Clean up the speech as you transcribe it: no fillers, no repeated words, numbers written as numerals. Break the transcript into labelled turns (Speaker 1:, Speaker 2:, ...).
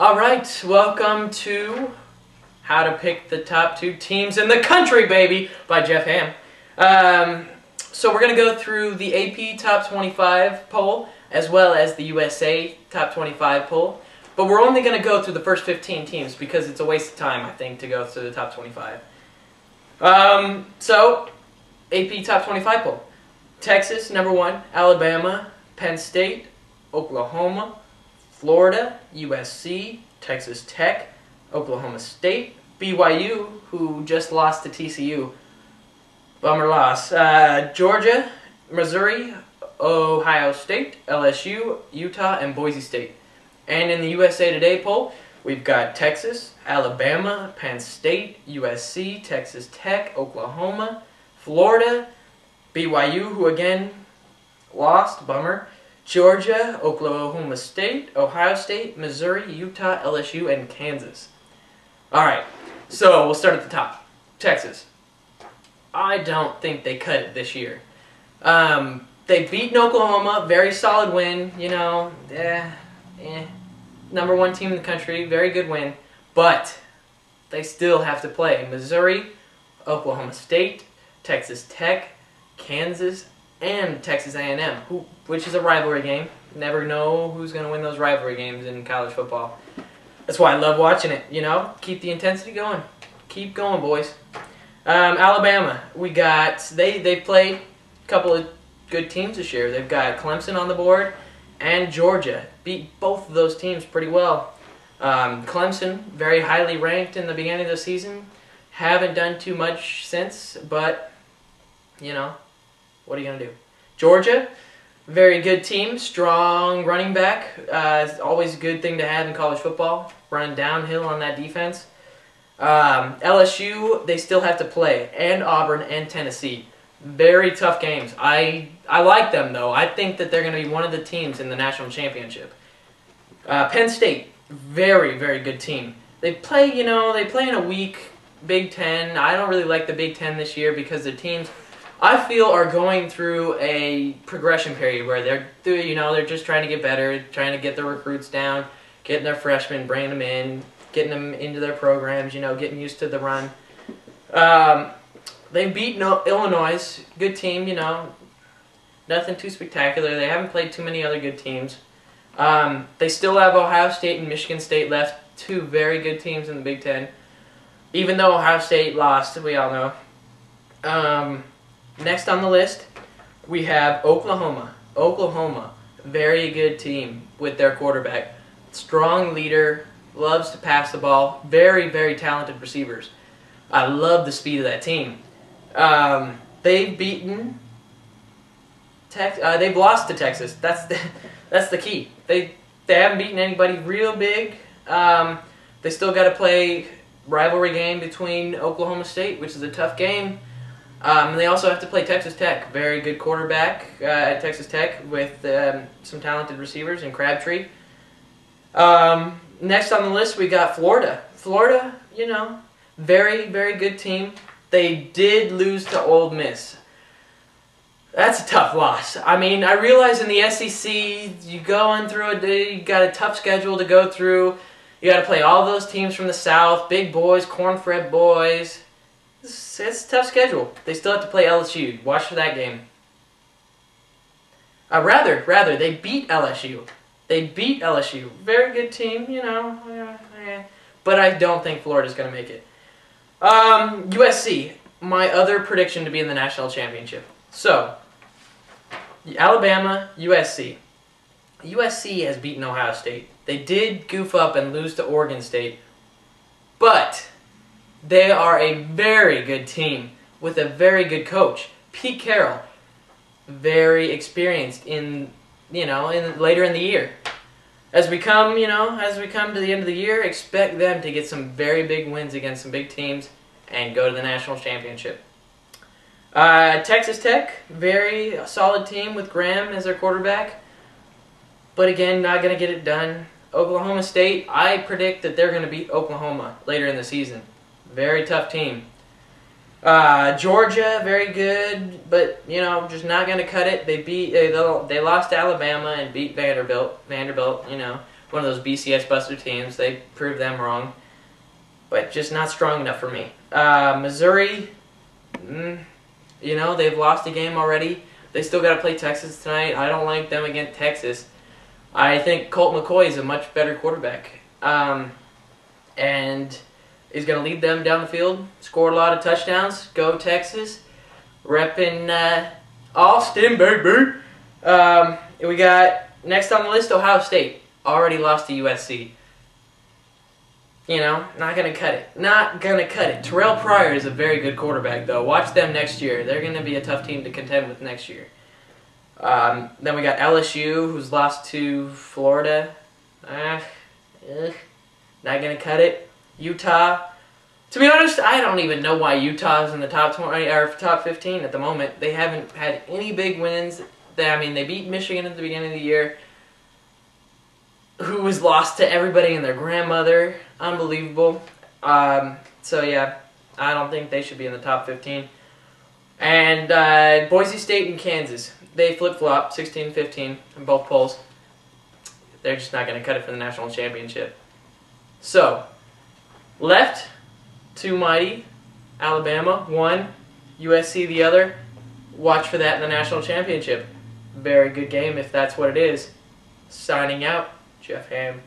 Speaker 1: Alright, welcome to How to Pick the Top 2 Teams in the Country, baby, by Jeff Ham. So we're going to go through the AP Top 25 poll, as well as the USA Top 25 poll. But we're only going to go through the first 15 teams, because it's a waste of time, I think, to go through the top 25. So, AP Top 25 poll. Texas, number 1. Alabama, Penn State, Oklahoma, Florida, USC, Texas Tech, Oklahoma State, BYU, who just lost to TCU. Bummer loss. Georgia, Missouri, Ohio State, LSU, Utah, and Boise State. And in the USA Today poll, we've got Texas, Alabama, Penn State, USC, Texas Tech, Oklahoma, Florida, BYU, who again lost, bummer, Georgia, Oklahoma State, Ohio State, Missouri, Utah, LSU, and Kansas. Alright, so we'll start at the top. Texas. I don't think they cut it this year. They've beaten Oklahoma, very solid win, you know, number 1 team in the country, very good win, but they still have to play Missouri, Oklahoma State, Texas Tech, Kansas, and Texas A&M, which is a rivalry game. Never know who's going to win those rivalry games in college football. That's why I love watching it, you know? Keep the intensity going. Keep going, boys. Alabama, they've played a couple of good teams this year. They've got Clemson on the board and Georgia. Beat both of those teams pretty well. Clemson, very highly ranked in the beginning of the season. Haven't done too much since, but, you know, what are you going to do? Georgia, very good team, strong running back. It's always a good thing to have in college football, running downhill on that defense. LSU, they still have to play, and Auburn and Tennessee. Very tough games. I like them, though. I think that they're going to be one of the teams in the national championship. Penn State, very, very good team. They play in a weak Big Ten. I don't really like the Big Ten this year because the teams, I feel, are going through a progression period where they're just trying to get better, trying to get their recruits down, getting their freshmen, bringing them in, getting them into their programs, getting used to the run. They beat Illinois, good team, nothing too spectacular. They haven't played too many other good teams. They still have Ohio State and Michigan State left, 2 very good teams in the Big Ten. Even though Ohio State lost, we all know. Next on the list, we have Oklahoma. Oklahoma, very good team with their quarterback. Strong leader, loves to pass the ball, very, very talented receivers. I love the speed of that team. They've beaten they've lost to Texas. That's the key. They haven't beaten anybody real big. They still got to play rivalry game between Oklahoma State, which is a tough game. They also have to play Texas Tech. Very good quarterback at Texas Tech with some talented receivers in Crabtree. Next on the list, we got Florida. Florida, very, very good team. They did lose to Ole Miss. That's a tough loss. I mean, I realize in the SEC, you got a tough schedule to go through. You got to play all those teams from the South, big boys, corn-fed boys. It's a tough schedule. They still have to play LSU. Watch for that game. Rather, they beat LSU. They beat LSU. Very good team, but I don't think Florida's going to make it. USC, my other prediction to be in the national championship. So, Alabama, USC. USC has beaten Ohio State. They did goof up and lose to Oregon State, but they are a very good team with a very good coach. Pete Carroll, very experienced later in the year. As we come to the end of the year, expect them to get some very big wins against some big teams and go to the national championship. Texas Tech, very solid team with Graham as their quarterback, but again, not going to get it done. Oklahoma State, I predict that they're going to beat Oklahoma later in the season. Very tough team. Georgia, very good, but just not going to cut it. They lost to Alabama and beat Vanderbilt. one of those BCS Buster teams. They proved them wrong, but just not strong enough for me. Missouri, you know, they've lost a game already. They still got to play Texas tonight. I don't like them against Texas. I think Colt McCoy is a much better quarterback, and is going to lead them down the field. Scored a lot of touchdowns. Go Texas. Repping Austin, baby. We got next on the list, Ohio State. Already lost to USC. You know, not going to cut it. Not going to cut it. Terrell Pryor is a very good quarterback, though. Watch them next year. They're going to be a tough team to contend with next year. Then we got LSU, who's lost to Florida. Not going to cut it. Utah. To be honest, I don't even know why Utah's in the top 20 or top 15 at the moment. They haven't had any big wins. They beat Michigan at the beginning of the year, who was lost to everybody and their grandmother. Unbelievable. So yeah, I don't think they should be in the top 15. And Boise State and Kansas, they flip-flop 16-15 in both polls. They're just not going to cut it for the national championship. So, left, two mighty, Alabama, one, USC the other. Watch for that in the national championship. Very good game if that's what it is. Signing out, Jeff Ham.